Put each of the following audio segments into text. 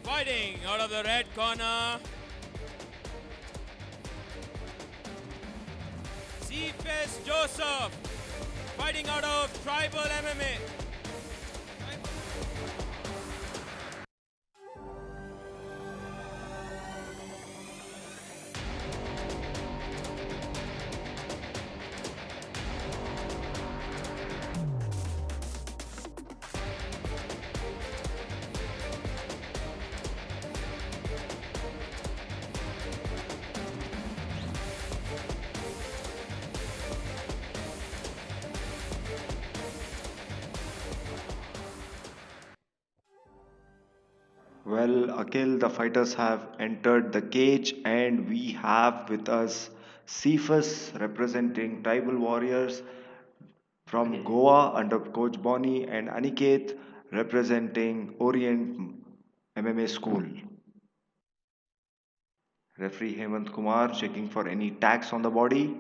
Fighting out of the red corner, Cephas Joseph. Fighting out of Tribal MMA. Well, Akhil, the fighters have entered the cage, and we have with us Cephas representing Tribal Warriors from Goa under Coach Bonnie, and Aniket representing Orient MMA School. Referee Hemant Kumar checking for any tags on the body.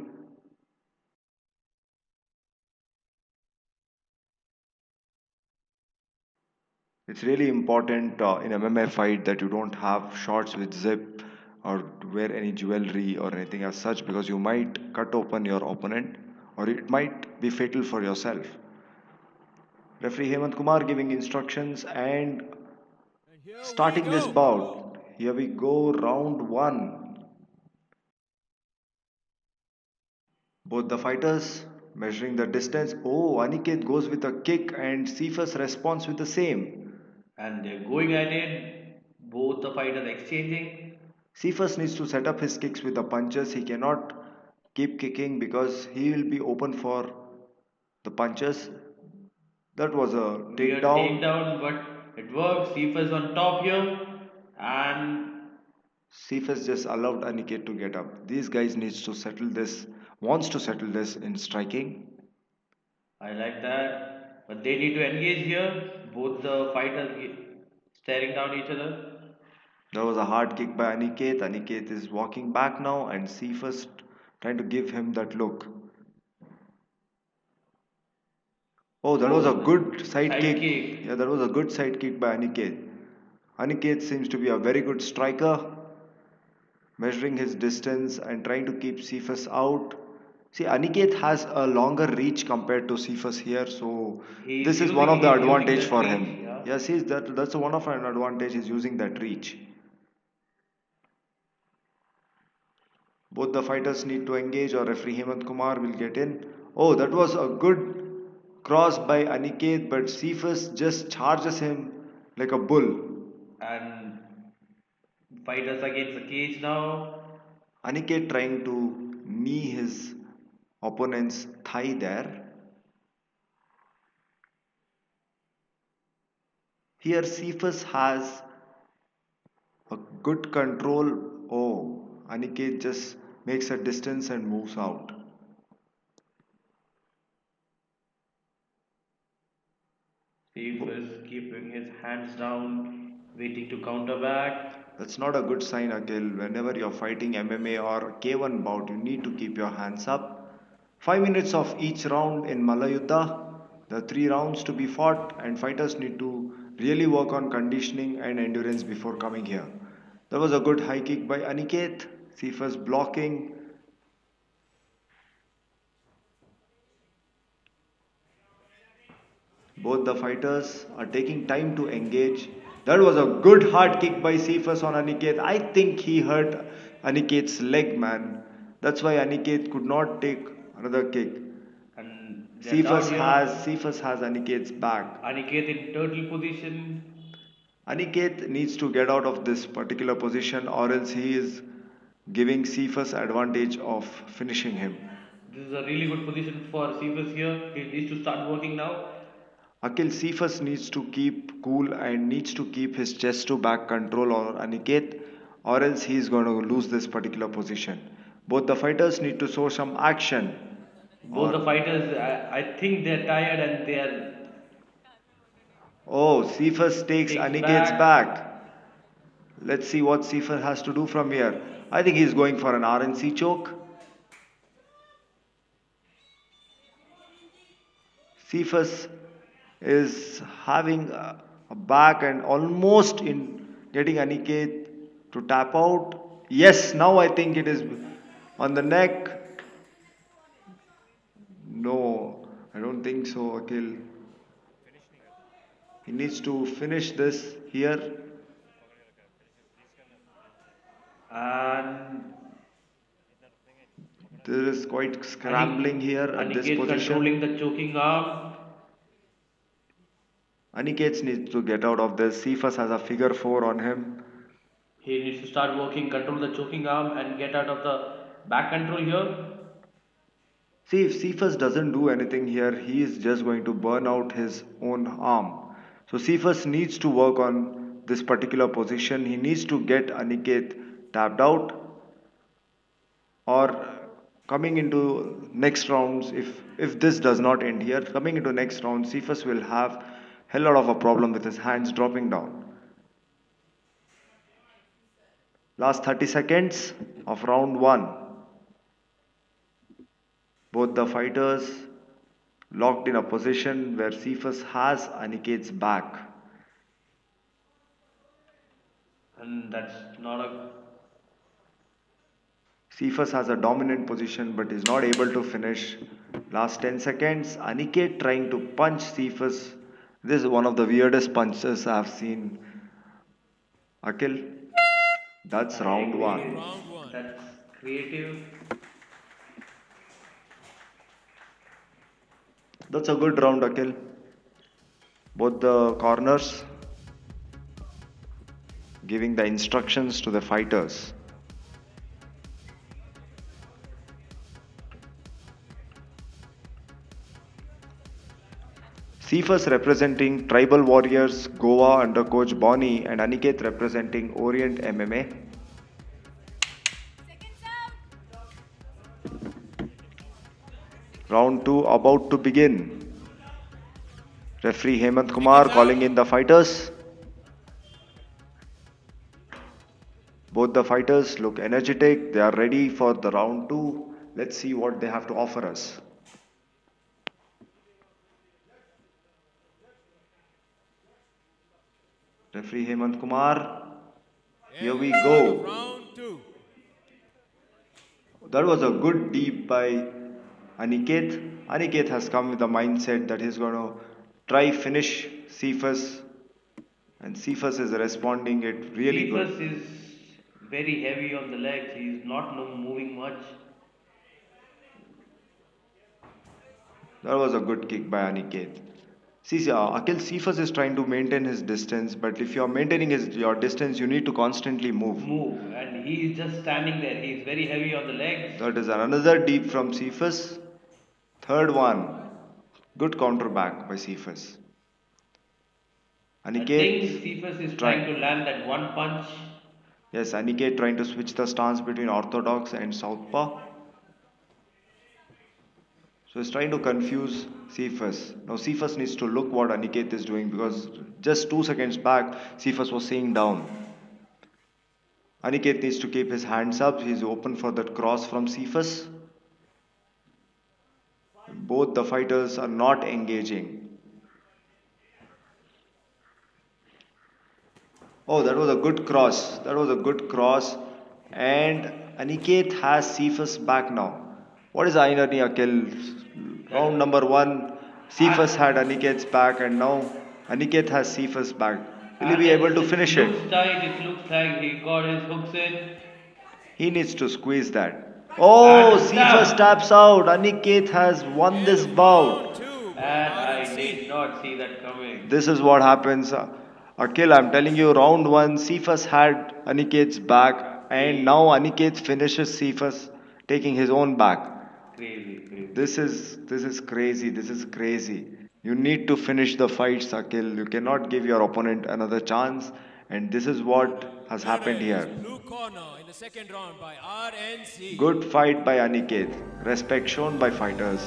It's really important in MMA fight that you don't have shots with zip or wear any jewelry or anything as such, because you might cut open your opponent or it might be fatal for yourself. Referee Hemant Kumar giving instructions and And here we starting this go. bout. Here we go, round one. Both the fighters measuring the distance. Oh, Aniket goes with a kick and Cephas responds with the same. And they're going at it, both the fighters exchanging. Cephas needs to set up his kicks with the punches. He cannot keep kicking because he will be open for the punches. That was a Weird takedown. takedown, but it works. Cephas on top here, and Cephas just allowed Aniket to get up. These guys needs to settle this, wants to settle this in striking. I like that. But they need to engage here. Both the fighters staring down each other. There was a hard kick by Aniket. Aniket is walking back now, and Cephas trying to give him that look. Oh, that was a Oh, good side side kick. kick. Yeah, that was a good side kick by Aniket. Aniket seems to be a very good striker, measuring his distance and trying to keep Cephas out. See, Aniket has a longer reach compared to Cephas here, so this is one of the He's using advantage that for reach. him. Yeah. Yes, that's one of an advantage. He's using that reach. Both the fighters need to engage, or referee Hemant Kumar will get in. Oh, that was a good cross by Aniket, but Cephas just charges him like a bull. And fighters against the cage now. Aniket trying to knee his opponent's thigh there. Here, Cephas has a good control. Oh, Aniket just makes a distance and moves out. Cephas keeping his hands down, waiting to counter back. That's not a good sign, Akhil. Whenever you're fighting MMA or K1 bout, you need to keep your hands up. 5 minutes of each round in Malla Yuddha. The 3 rounds to be fought, and fighters need to really work on conditioning and endurance before coming here. There was a good high kick by Aniket. Cephas blocking. Both the fighters are taking time to engage. That was a good hard kick by Cephas on Aniket. I think he hurt Aniket's leg, man. That's why Aniket could not take another kick. And they're down Cephas has Aniket's back. Aniket in turtle position. Aniket needs to get out of this particular position, or else he is giving Cephas advantage of finishing him. This is a really good position for Cephas here. He needs to start working now. Akil Cephas needs to keep cool and needs to keep his chest to back control or Aniket, or else he is going to lose this particular position. Both the fighters need to show some action. Both Or the fighters, I think they're tired and they're oh, Cephas takes takes Aniket's back. back. Let's see what Cephas has to do from here. I think he's going for an RNC choke. Cephas is having a back and almost in Getting Aniket to tap out. Yes, now I think it is on the neck. No, I don't think so, Akhil. He needs to finish this here. And There is quite scrambling Anik here at this Aniket controlling position. the choking arm. Aniket needs to get out of this. Cephas has a figure four on him. He needs to start working, control the choking arm, and get out of the back control here. See, if Cephas doesn't do anything here, he is just going to burn out his own arm. So Cephas needs to work on this particular position. He needs to get Aniket tapped out, or coming into next rounds, if this does not end here, coming into next round, Cephas will have hell lot of a problem with his hands dropping down. Last 30 seconds of round 1. Both the fighters locked in a position where Cephas has Aniket's back. And that's not a. Cephas has a dominant position but is not able to finish. Last 10 seconds. Aniket trying to punch Cephas. This is one of the weirdest punches I have seen. Akhil, that's I round agree. 1. Round one. That's creative. That's a good round, Akhil. Both the corners giving the instructions to the fighters. Cephas representing Tribal Warriors Goa under coach Bonnie, and Aniket representing Orient MMA. Round 2 about to begin. Referee Hemant Kumar Seconds calling out. in the fighters. Both the fighters look energetic. They are ready for the round 2. Let's see what they have to offer us. Referee Hemant Kumar. Here And we start of go. round two. That was a good deep by Aniket. Aniket has come with the mindset that he's going to try finish Cephas, and Cephas is responding it really Cephas good. is very heavy on the legs. He's not moving much. That was a good kick by Aniket. See, Akhil, Cephas is trying to maintain his distance, but if you are maintaining your distance, you need to constantly move. Move, and he's just standing there. He's very heavy on the legs. That is another deep from Cephas. Third one. Good counter back by Cephas. I Aniket think Cephas is trying to try. land that one punch. Yes, Aniket trying to switch the stance between orthodox and southpaw. So he's trying to confuse Cephas. Now Cephas needs to look what Aniket is doing, because just 2 seconds back Cephas was saying down. Aniket needs to keep his hands up. He's open for that cross from Cephas. Both the fighters are not engaging. Oh, that was a good cross. That was a good cross. And Aniket has Cephas back now. What is the irony, Akhil? Round That number 1, Cephas had at, Aniket's back, and now Aniket has Cephas back. Will he and be able to it finish looks it? tight. It looks like he got his hooks in. He needs to squeeze that. Oh, And Cephas stab. taps out. Aniket has won this And round bout. two by And I did RNC. not see that coming. This is what happens. Akhil, I'm telling you, round 1, Cephas had Aniket's back, and now Crazy, Aniket finishes Cephas taking his own back. crazy, crazy. This is crazy. This is crazy. You need to finish the fight, Akhil. You cannot give your opponent another chance, and this is what has happened Winners, here. blue corner in the second round by RNC. Good fight by Aniket. Respect shown by fighters.